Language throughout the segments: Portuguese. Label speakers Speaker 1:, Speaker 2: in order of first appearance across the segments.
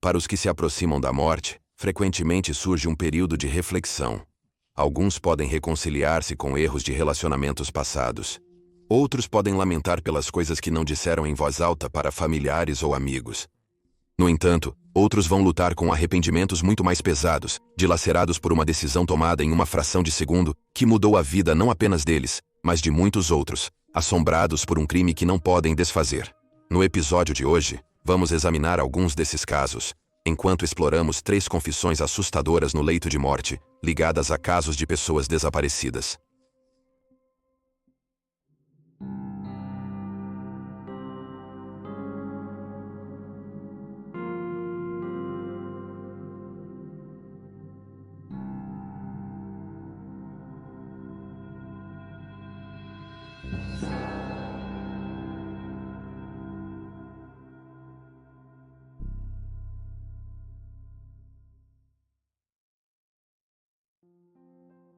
Speaker 1: Para os que se aproximam da morte, frequentemente surge um período de reflexão. Alguns podem reconciliar-se com erros de relacionamentos passados. Outros podem lamentar pelas coisas que não disseram em voz alta para familiares ou amigos. No entanto, outros vão lutar com arrependimentos muito mais pesados, dilacerados por uma decisão tomada em uma fração de segundo, que mudou a vida não apenas deles, mas de muitos outros, assombrados por um crime que não podem desfazer. No episódio de hoje, vamos examinar alguns desses casos, enquanto exploramos 3 confissões assustadoras no leito de morte, ligadas a casos de pessoas desaparecidas.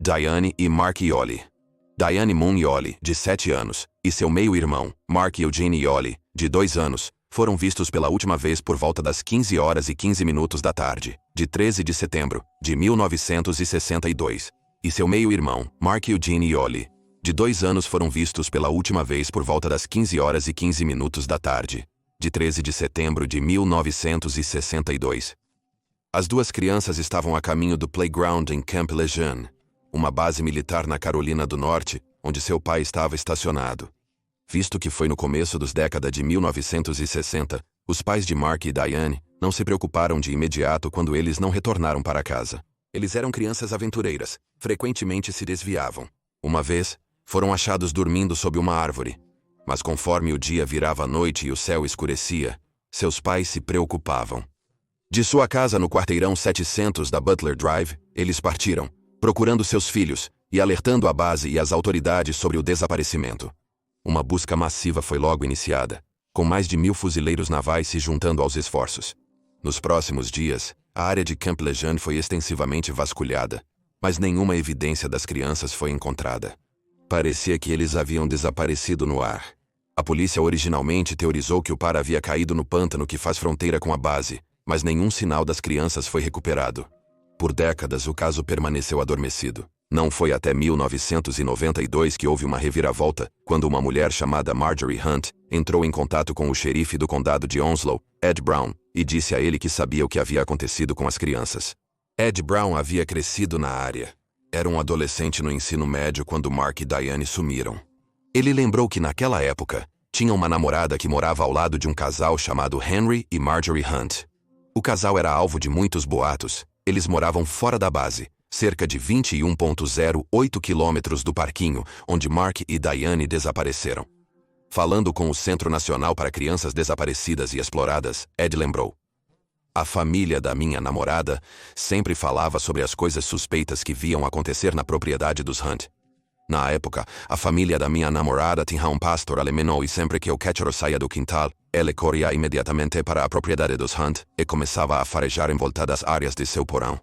Speaker 1: Diane e Mark Ioli. Diane Moon Ioli, de 7 anos, e seu meio-irmão, Mark Eugene Ioli, de 2 anos, foram vistos pela última vez por volta das 15h15 da tarde, de 13 de setembro, de 1962. E seu meio-irmão, Mark Eugene Ioli, de 2 anos, foram vistos pela última vez por volta das 15h15 da tarde, de 13 de setembro de 1962. As 2 crianças estavam a caminho do playground em Camp Lejeune, uma base militar na Carolina do Norte, onde seu pai estava estacionado. Visto que foi no começo dos décadas de 1960, os pais de Mark e Diane não se preocuparam de imediato quando eles não retornaram para casa. Eles eram crianças aventureiras, frequentemente se desviavam. Uma vez, foram achados dormindo sob uma árvore. Mas conforme o dia virava noite e o céu escurecia, seus pais se preocupavam. De sua casa no quarteirão 700 da Butler Drive, eles partiram, procurando seus filhos e alertando a base e as autoridades sobre o desaparecimento. Uma busca massiva foi logo iniciada, com mais de 1000 fuzileiros navais se juntando aos esforços. Nos próximos dias, a área de Camp Lejeune foi extensivamente vasculhada, mas nenhuma evidência das crianças foi encontrada. Parecia que eles haviam desaparecido no ar. A polícia originalmente teorizou que o par havia caído no pântano que faz fronteira com a base, mas nenhum sinal das crianças foi recuperado. Por décadas, o caso permaneceu adormecido. Não foi até 1992 que houve uma reviravolta, quando uma mulher chamada Marjorie Hunt entrou em contato com o xerife do condado de Onslow, Ed Brown, e disse a ele que sabia o que havia acontecido com as crianças. Ed Brown havia crescido na área. Era um adolescente no ensino médio quando Mark e Diane sumiram. Ele lembrou que naquela época, tinha uma namorada que morava ao lado de um casal chamado Henry e Marjorie Hunt. O casal era alvo de muitos boatos. Eles moravam fora da base, cerca de 21,08 quilômetros do parquinho, onde Mark e Diane desapareceram. Falando com o Centro Nacional para Crianças Desaparecidas e Exploradas, Ed lembrou: "A família da minha namorada sempre falava sobre as coisas suspeitas que viam acontecer na propriedade dos Hunt. Na época, a família da minha namorada tinha um pastor alemão e sempre que o cachorro saía do quintal, ele corria imediatamente para a propriedade dos Hunt e começava a farejar em volta das áreas de seu porão."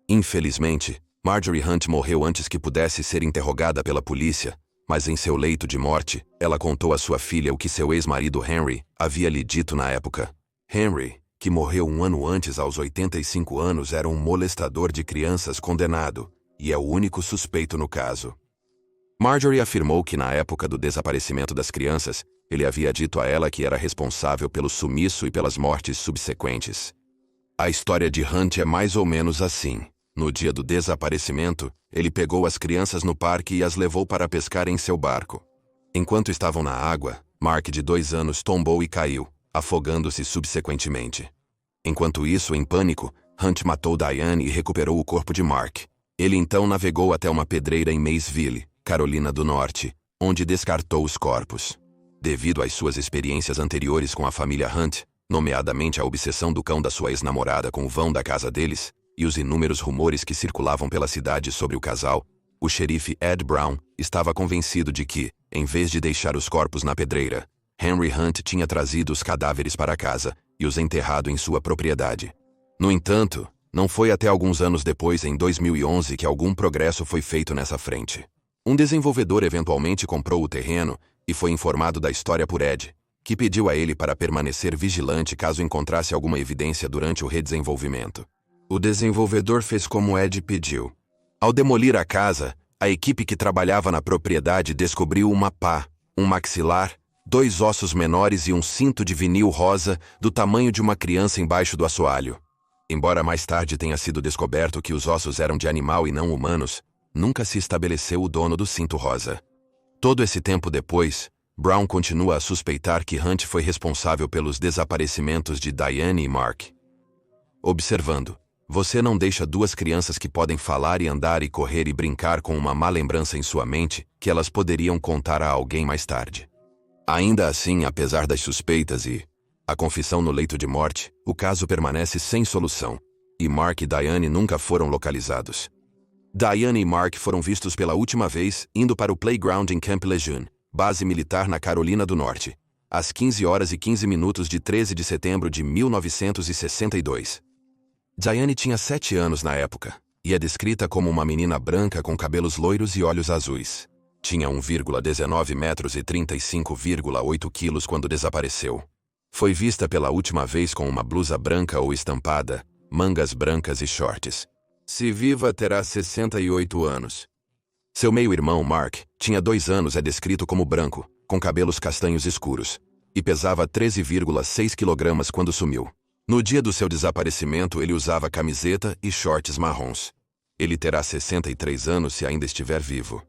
Speaker 1: Infelizmente, Marjorie Hunt morreu antes que pudesse ser interrogada pela polícia, mas em seu leito de morte, ela contou à sua filha o que seu ex-marido Henry havia lhe dito na época. Henry, que morreu um ano antes aos 85 anos, era um molestador de crianças condenado, e é o único suspeito no caso. Marjorie afirmou que na época do desaparecimento das crianças, ele havia dito a ela que era responsável pelo sumiço e pelas mortes subsequentes. A história de Hunt é mais ou menos assim. No dia do desaparecimento, ele pegou as crianças no parque e as levou para pescar em seu barco. Enquanto estavam na água, Mark, de 2 anos, tombou e caiu, afogando-se subsequentemente. Enquanto isso, em pânico, Hunt matou Diane e recuperou o corpo de Mark. Ele então navegou até uma pedreira em Maysville, Carolina do Norte, onde descartou os corpos. Devido às suas experiências anteriores com a família Hunt, nomeadamente a obsessão do cão da sua ex-namorada com o vão da casa deles, e os inúmeros rumores que circulavam pela cidade sobre o casal, o xerife Ed Brown estava convencido de que, em vez de deixar os corpos na pedreira, Henry Hunt tinha trazido os cadáveres para casa e os enterrado em sua propriedade. No entanto, não foi até alguns anos depois, em 2011, que algum progresso foi feito nessa frente. Um desenvolvedor eventualmente comprou o terreno e foi informado da história por Ed, que pediu a ele para permanecer vigilante caso encontrasse alguma evidência durante o redesenvolvimento. O desenvolvedor fez como Ed pediu. Ao demolir a casa, a equipe que trabalhava na propriedade descobriu uma pá, um maxilar, 2 ossos menores e um cinto de vinil rosa do tamanho de uma criança embaixo do assoalho. Embora mais tarde tenha sido descoberto que os ossos eram de animal e não humanos, nunca se estabeleceu o dono do cinto rosa. Todo esse tempo depois, Brown continua a suspeitar que Hunt foi responsável pelos desaparecimentos de Diane e Mark. Observando, você não deixa 2 crianças que podem falar e andar e correr e brincar com uma má lembrança em sua mente que elas poderiam contar a alguém mais tarde. Ainda assim, apesar das suspeitas e a confissão no leito de morte, o caso permanece sem solução, e Mark e Diane nunca foram localizados. Diane e Mark foram vistos pela última vez indo para o playground em Camp Lejeune, base militar na Carolina do Norte, às 15h15 de 13 de setembro de 1962. Diane tinha 7 anos na época, e é descrita como uma menina branca com cabelos loiros e olhos azuis. Tinha 1,19 metros e 35,8 quilos quando desapareceu. Foi vista pela última vez com uma blusa branca ou estampada, mangas brancas e shorts. Se viva, terá 68 anos. Seu meio-irmão, Mark, tinha 2 anos, é descrito como branco, com cabelos castanhos escuros, e pesava 13,6 kg quando sumiu. No dia do seu desaparecimento, ele usava camiseta e shorts marrons. Ele terá 63 anos se ainda estiver vivo.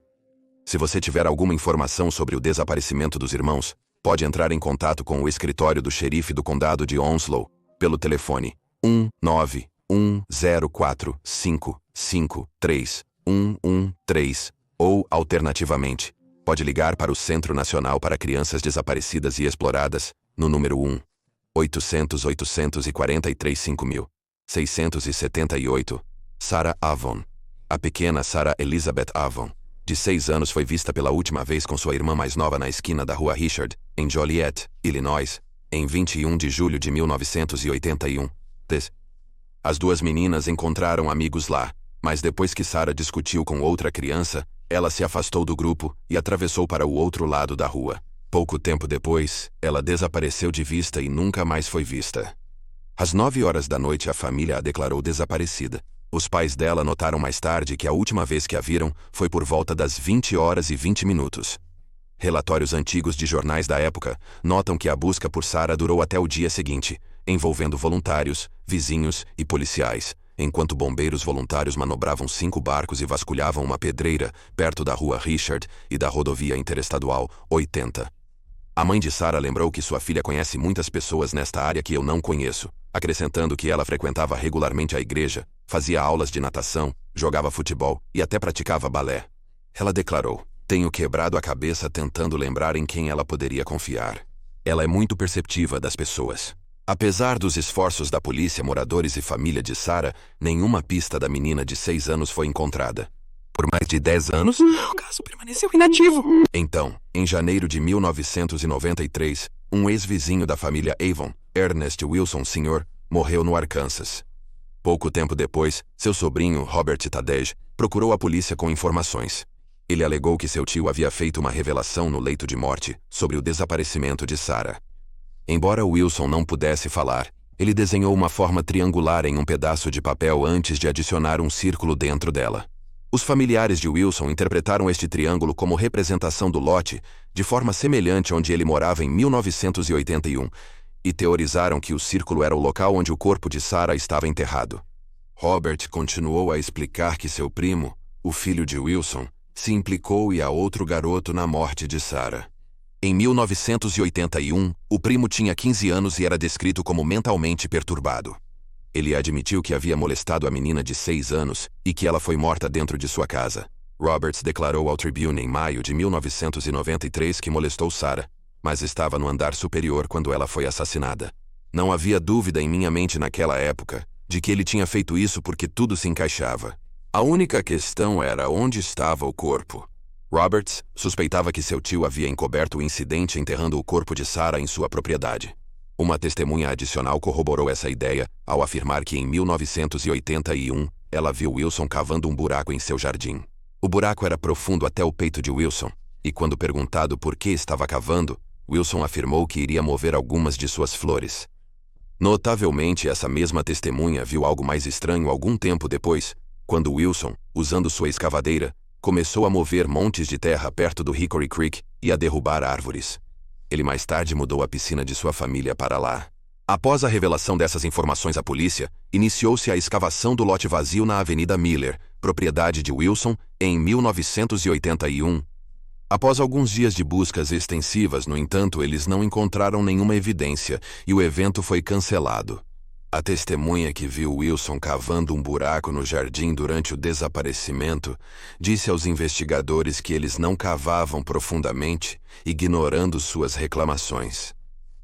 Speaker 1: Se você tiver alguma informação sobre o desaparecimento dos irmãos, pode entrar em contato com o escritório do xerife do condado de Onslow, pelo telefone 19104553113, ou, alternativamente, pode ligar para o Centro Nacional para Crianças Desaparecidas e Exploradas, no número 1-800-843-5000, Sarah Avon. A pequena Sarah Elizabeth Avon, de 6 anos, foi vista pela última vez com sua irmã mais nova na esquina da rua Richard, em Joliet, Illinois, em 21 de julho de 1981. As 2 meninas encontraram amigos lá, mas depois que Sarah discutiu com outra criança, ela se afastou do grupo e atravessou para o outro lado da rua. Pouco tempo depois, ela desapareceu de vista e nunca mais foi vista. Às 9h da noite, a família a declarou desaparecida. Os pais dela notaram mais tarde que a última vez que a viram foi por volta das 20h20. Relatórios antigos de jornais da época notam que a busca por Sarah durou até o dia seguinte, envolvendo voluntários, vizinhos e policiais, enquanto bombeiros voluntários manobravam 5 barcos e vasculhavam uma pedreira perto da rua Richard e da rodovia interestadual 80. A mãe de Sarah lembrou que sua filha conhece muitas pessoas nesta área que eu não conheço, acrescentando que ela frequentava regularmente a igreja, fazia aulas de natação, jogava futebol e até praticava balé. Ela declarou: "Tenho quebrado a cabeça tentando lembrar em quem ela poderia confiar. Ela é muito perceptiva das pessoas." Apesar dos esforços da polícia, moradores e família de Sarah, nenhuma pista da menina de 6 anos foi encontrada. Por mais de 10 anos, o caso permaneceu inativo. Então, em janeiro de 1993, um ex-vizinho da família Avon, Ernest Wilson Sr., morreu no Arkansas. Pouco tempo depois, seu sobrinho, Robert Tadej, procurou a polícia com informações. Ele alegou que seu tio havia feito uma revelação no leito de morte sobre o desaparecimento de Sarah. Embora Wilson não pudesse falar, ele desenhou uma forma triangular em um pedaço de papel antes de adicionar um círculo dentro dela. Os familiares de Wilson interpretaram este triângulo como representação do lote, de forma semelhante onde ele morava em 1981, e teorizaram que o círculo era o local onde o corpo de Sarah estava enterrado. Robert continuou a explicar que seu primo, o filho de Wilson, se implicou e a outro garoto na morte de Sarah. Em 1981, o primo tinha 15 anos e era descrito como mentalmente perturbado. Ele admitiu que havia molestado a menina de 6 anos e que ela foi morta dentro de sua casa. Roberts declarou ao Tribune em maio de 1993 que molestou Sarah, mas estava no andar superior quando ela foi assassinada. Não havia dúvida em minha mente naquela época de que ele tinha feito isso porque tudo se encaixava. A única questão era onde estava o corpo. Roberts suspeitava que seu tio havia encoberto o incidente enterrando o corpo de Sarah em sua propriedade. Uma testemunha adicional corroborou essa ideia ao afirmar que em 1981 ela viu Wilson cavando um buraco em seu jardim. O buraco era profundo até o peito de Wilson, e quando perguntado por que estava cavando, Wilson afirmou que iria mover algumas de suas flores. Notavelmente, essa mesma testemunha viu algo mais estranho algum tempo depois, quando Wilson, usando sua escavadeira, começou a mover montes de terra perto do Hickory Creek e a derrubar árvores. Ele mais tarde mudou a piscina de sua família para lá. Após a revelação dessas informações à polícia, iniciou-se a escavação do lote vazio na Avenida Miller, propriedade de Wilson, em 1981. Após alguns dias de buscas extensivas, no entanto, eles não encontraram nenhuma evidência e o evento foi cancelado. A testemunha que viu Wilson cavando um buraco no jardim durante o desaparecimento disse aos investigadores que eles não cavavam profundamente, ignorando suas reclamações.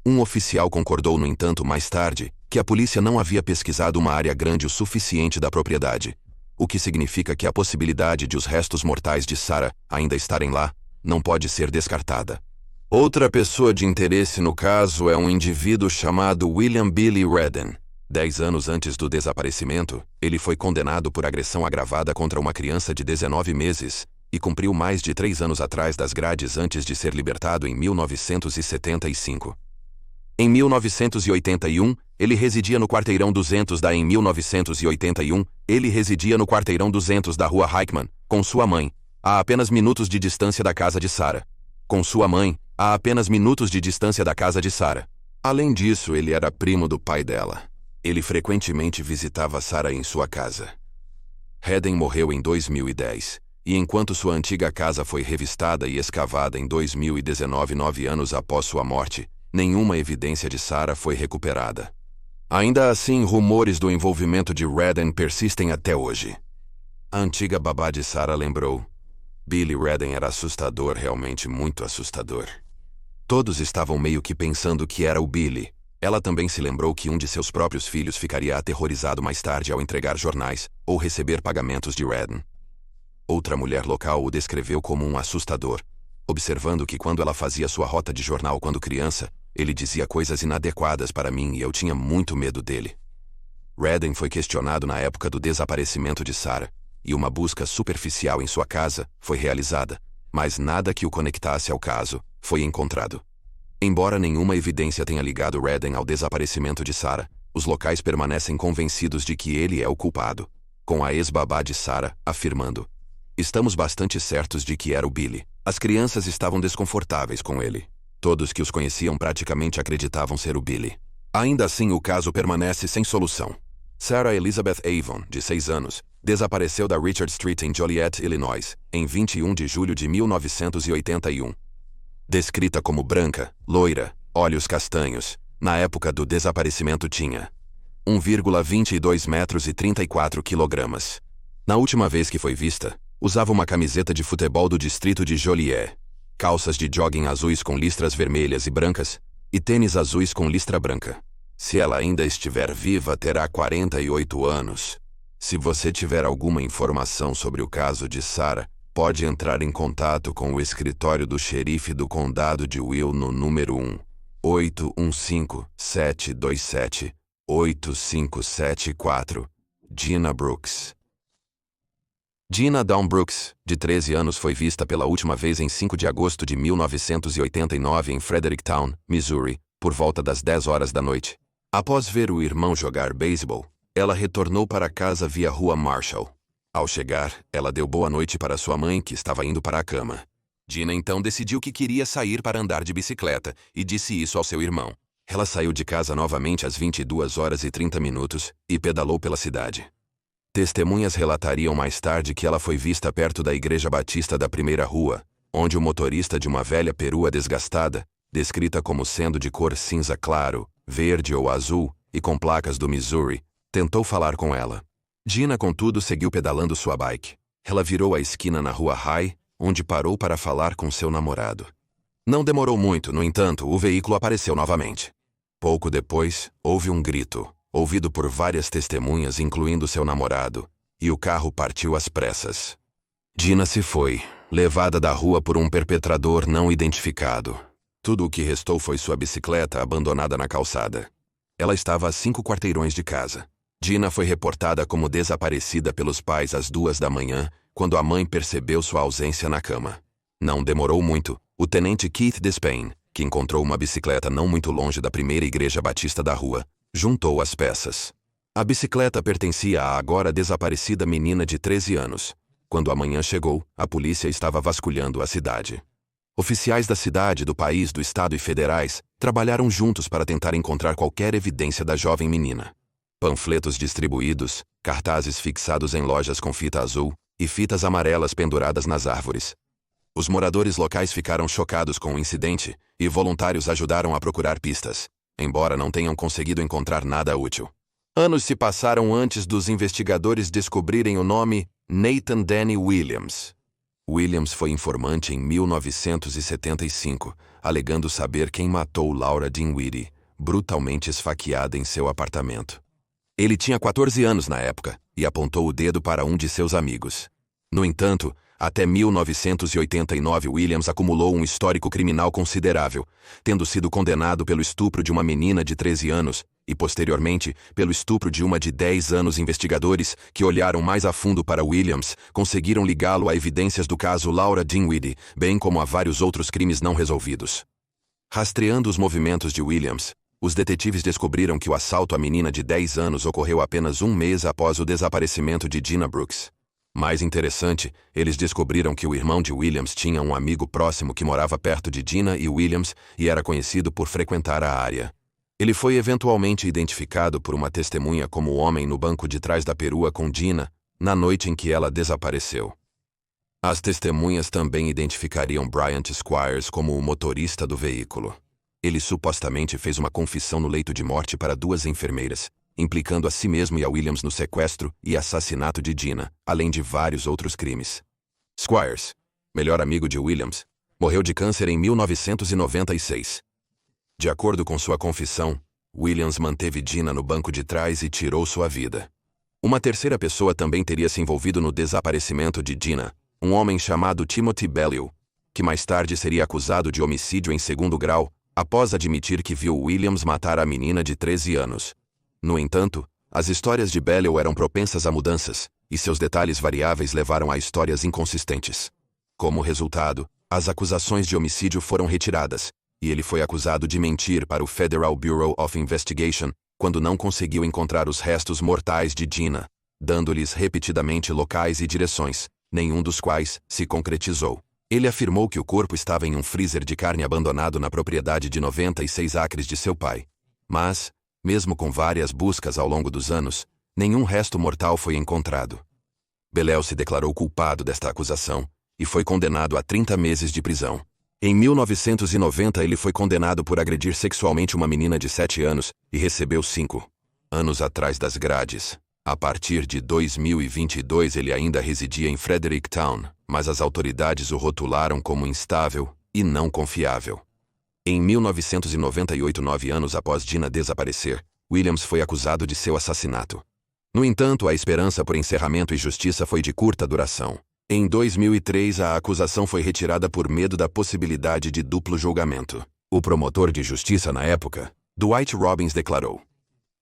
Speaker 1: Um oficial concordou, no entanto, mais tarde, que a polícia não havia pesquisado uma área grande o suficiente da propriedade, o que significa que a possibilidade de os restos mortais de Sarah ainda estarem lá não pode ser descartada. Outra pessoa de interesse no caso é um indivíduo chamado William Billy Redden. 10 anos antes do desaparecimento, ele foi condenado por agressão agravada contra uma criança de 19 meses e cumpriu mais de 3 anos atrás das grades antes de ser libertado em 1975. Em 1981, ele residia no quarteirão 200 da. Em 1981, ele residia no quarteirão 200 da Rua Hickman, com sua mãe, a apenas minutos de distância da casa de Sarah. Com sua mãe, a apenas minutos de distância da casa de Sarah. Além disso, ele era primo do pai dela. Ele frequentemente visitava Sarah em sua casa. Redden morreu em 2010, e enquanto sua antiga casa foi revistada e escavada em 2019, 9 anos após sua morte, nenhuma evidência de Sarah foi recuperada. Ainda assim, rumores do envolvimento de Redden persistem até hoje. A antiga babá de Sarah lembrou: Billy Redden era assustador, realmente muito assustador. Todos estavam meio que pensando que era o Billy. Ela também se lembrou que um de seus próprios filhos ficaria aterrorizado mais tarde ao entregar jornais ou receber pagamentos de Redden. Outra mulher local o descreveu como um assustador, observando que quando ela fazia sua rota de jornal quando criança, ele dizia coisas inadequadas para mim e eu tinha muito medo dele. Redden foi questionado na época do desaparecimento de Sarah, e uma busca superficial em sua casa foi realizada, mas nada que o conectasse ao caso foi encontrado. Embora nenhuma evidência tenha ligado Redden ao desaparecimento de Sarah, os locais permanecem convencidos de que ele é o culpado, com a ex-babá de Sarah afirmando: estamos bastante certos de que era o Billy. As crianças estavam desconfortáveis com ele. Todos que os conheciam praticamente acreditavam ser o Billy. Ainda assim, o caso permanece sem solução. Sarah Elizabeth Avon, de 6 anos, desapareceu da Richard Street em Joliet, Illinois, em 21 de julho de 1981. Descrita como branca, loira, olhos castanhos, na época do desaparecimento tinha 1,22 metros e 34 quilogramas. Na última vez que foi vista, usava uma camiseta de futebol do distrito de Joliet, calças de jogging azuis com listras vermelhas e brancas, e tênis azuis com listra branca. Se ela ainda estiver viva, terá 48 anos. Se você tiver alguma informação sobre o caso de Sarah, pode entrar em contato com o escritório do xerife do condado de Will no número 1-815-727-8574. Gina Brooks. Gina Dawn Brooks, de 13 anos, foi vista pela última vez em 5 de agosto de 1989 em Fredericktown, Missouri, por volta das 10 horas da noite. Após ver o irmão jogar beisebol, ela retornou para casa via Rua Marshall. Ao chegar, ela deu boa noite para sua mãe, que estava indo para a cama. Gina então decidiu que queria sair para andar de bicicleta e disse isso ao seu irmão. Ela saiu de casa novamente às 22 horas e 30 minutos e pedalou pela cidade. Testemunhas relatariam mais tarde que ela foi vista perto da Igreja Batista da Primeira Rua, onde o motorista de uma velha perua desgastada, descrita como sendo de cor cinza claro, verde ou azul, e com placas do Missouri, tentou falar com ela. Gina, contudo, seguiu pedalando sua bike. Ela virou a esquina na Rua High, onde parou para falar com seu namorado. Não demorou muito, no entanto, o veículo apareceu novamente. Pouco depois, houve um grito, ouvido por várias testemunhas, incluindo seu namorado, e o carro partiu às pressas. Gina se foi, levada da rua por um perpetrador não identificado. Tudo o que restou foi sua bicicleta abandonada na calçada. Ela estava a 5 quarteirões de casa. Gina foi reportada como desaparecida pelos pais às 2 da manhã, quando a mãe percebeu sua ausência na cama. Não demorou muito. O tenente Keith Despain, que encontrou uma bicicleta não muito longe da primeira igreja batista da rua, juntou as peças. A bicicleta pertencia à agora desaparecida menina de 13 anos. Quando a manhã chegou, a polícia estava vasculhando a cidade. Oficiais da cidade, do país, do estado e federais trabalharam juntos para tentar encontrar qualquer evidência da jovem menina. Panfletos distribuídos, cartazes fixados em lojas com fita azul e fitas amarelas penduradas nas árvores. Os moradores locais ficaram chocados com o incidente e voluntários ajudaram a procurar pistas, embora não tenham conseguido encontrar nada útil. Anos se passaram antes dos investigadores descobrirem o nome Nathan Danny Williams. Williams foi informante em 1975, alegando saber quem matou Laura Dinwiddie, brutalmente esfaqueada em seu apartamento. Ele tinha 14 anos na época e apontou o dedo para um de seus amigos. No entanto, até 1989 Williams acumulou um histórico criminal considerável, tendo sido condenado pelo estupro de uma menina de 13 anos e, posteriormente, pelo estupro de uma de 10 anos. Investigadores que olharam mais a fundo para Williams conseguiram ligá-lo a evidências do caso Laura Dinwiddie, bem como a vários outros crimes não resolvidos. Rastreando os movimentos de Williams, os detetives descobriram que o assalto à menina de 10 anos ocorreu apenas um mês após o desaparecimento de Gina Brooks. Mais interessante, eles descobriram que o irmão de Williams tinha um amigo próximo que morava perto de Gina e Williams e era conhecido por frequentar a área. Ele foi eventualmente identificado por uma testemunha como o homem no banco de trás da perua com Gina, na noite em que ela desapareceu. As testemunhas também identificariam Bryant Squires como o motorista do veículo. Ele supostamente fez uma confissão no leito de morte para 2 enfermeiras, implicando a si mesmo e a Williams no sequestro e assassinato de Gina, além de vários outros crimes. Squires, melhor amigo de Williams, morreu de câncer em 1996. De acordo com sua confissão, Williams manteve Gina no banco de trás e tirou sua vida. Uma terceira pessoa também teria se envolvido no desaparecimento de Gina, um homem chamado Timothy Bellew, que mais tarde seria acusado de homicídio em 2º grau, após admitir que viu Williams matar a menina de 13 anos. No entanto, as histórias de Bellew eram propensas a mudanças, e seus detalhes variáveis levaram a histórias inconsistentes. Como resultado, as acusações de homicídio foram retiradas, e ele foi acusado de mentir para o Federal Bureau of Investigation quando não conseguiu encontrar os restos mortais de Gina, dando-lhes repetidamente locais e direções, nenhum dos quais se concretizou. Ele afirmou que o corpo estava em um freezer de carne abandonado na propriedade de 96 acres de seu pai. Mas, mesmo com várias buscas ao longo dos anos, nenhum resto mortal foi encontrado. Bellew se declarou culpado desta acusação e foi condenado a 30 meses de prisão. Em 1990 ele foi condenado por agredir sexualmente uma menina de 7 anos e recebeu 5 anos atrás das grades. A partir de 2022 ele ainda residia em Fredericktown, mas as autoridades o rotularam como instável e não confiável. Em 1998, 9 anos após Gina desaparecer, Williams foi acusado de seu assassinato. No entanto, a esperança por encerramento e justiça foi de curta duração. Em 2003, a acusação foi retirada por medo da possibilidade de duplo julgamento. O promotor de justiça na época, Dwight Robbins, declarou: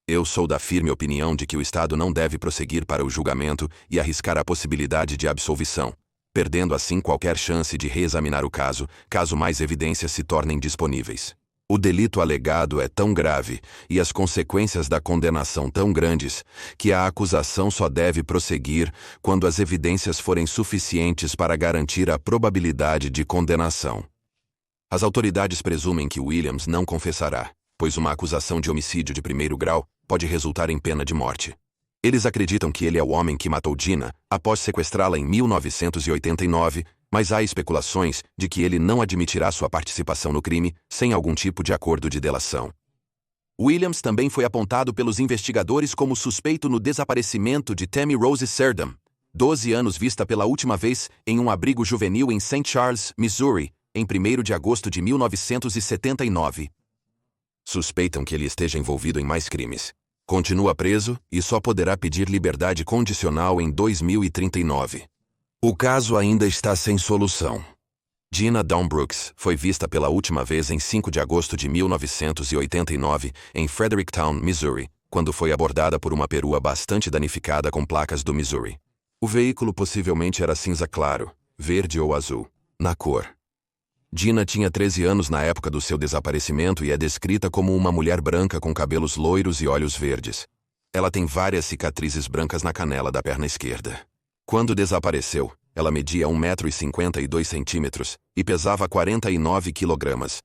Speaker 1: "Eu sou da firme opinião de que o Estado não deve prosseguir para o julgamento e arriscar a possibilidade de absolvição, perdendo assim qualquer chance de reexaminar o caso, caso mais evidências se tornem disponíveis. O delito alegado é tão grave e as consequências da condenação tão grandes que a acusação só deve prosseguir quando as evidências forem suficientes para garantir a probabilidade de condenação." As autoridades presumem que Williams não confessará, pois uma acusação de homicídio de 1º grau pode resultar em pena de morte. Eles acreditam que ele é o homem que matou Gina após sequestrá-la em 1989, mas há especulações de que ele não admitirá sua participação no crime sem algum tipo de acordo de delação. Williams também foi apontado pelos investigadores como suspeito no desaparecimento de Tammy Rose Serdam, 12 anos, vista pela última vez em um abrigo juvenil em St. Charles, Missouri, em 1º de agosto de 1979. Suspeitam que ele esteja envolvido em mais crimes. Continua preso e só poderá pedir liberdade condicional em 2039. O caso ainda está sem solução. Gina Dawn Brooks foi vista pela última vez em 5 de agosto de 1989 em Fredericktown, Missouri, quando foi abordada por uma perua bastante danificada com placas do Missouri. O veículo possivelmente era cinza claro, verde ou azul, na cor. Dina tinha 13 anos na época do seu desaparecimento e é descrita como uma mulher branca com cabelos loiros e olhos verdes. Ela tem várias cicatrizes brancas na canela da perna esquerda. Quando desapareceu, ela media 1,52 m e pesava 49 kg.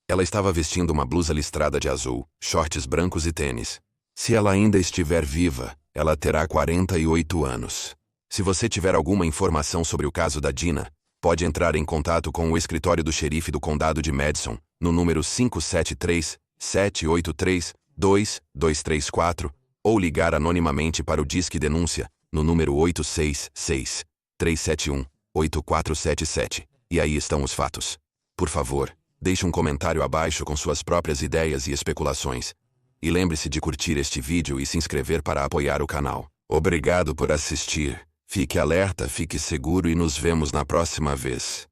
Speaker 1: Ela estava vestindo uma blusa listrada de azul, shorts brancos e tênis. Se ela ainda estiver viva, ela terá 48 anos. Se você tiver alguma informação sobre o caso da Dina, pode entrar em contato com o escritório do xerife do condado de Madison, no número 573-783-2234, ou ligar anonimamente para o Disque Denúncia, no número 866-371-8477. E aí estão os fatos. Por favor, deixe um comentário abaixo com suas próprias ideias e especulações. E lembre-se de curtir este vídeo e se inscrever para apoiar o canal. Obrigado por assistir. Fique alerta, fique seguro e nos vemos na próxima vez.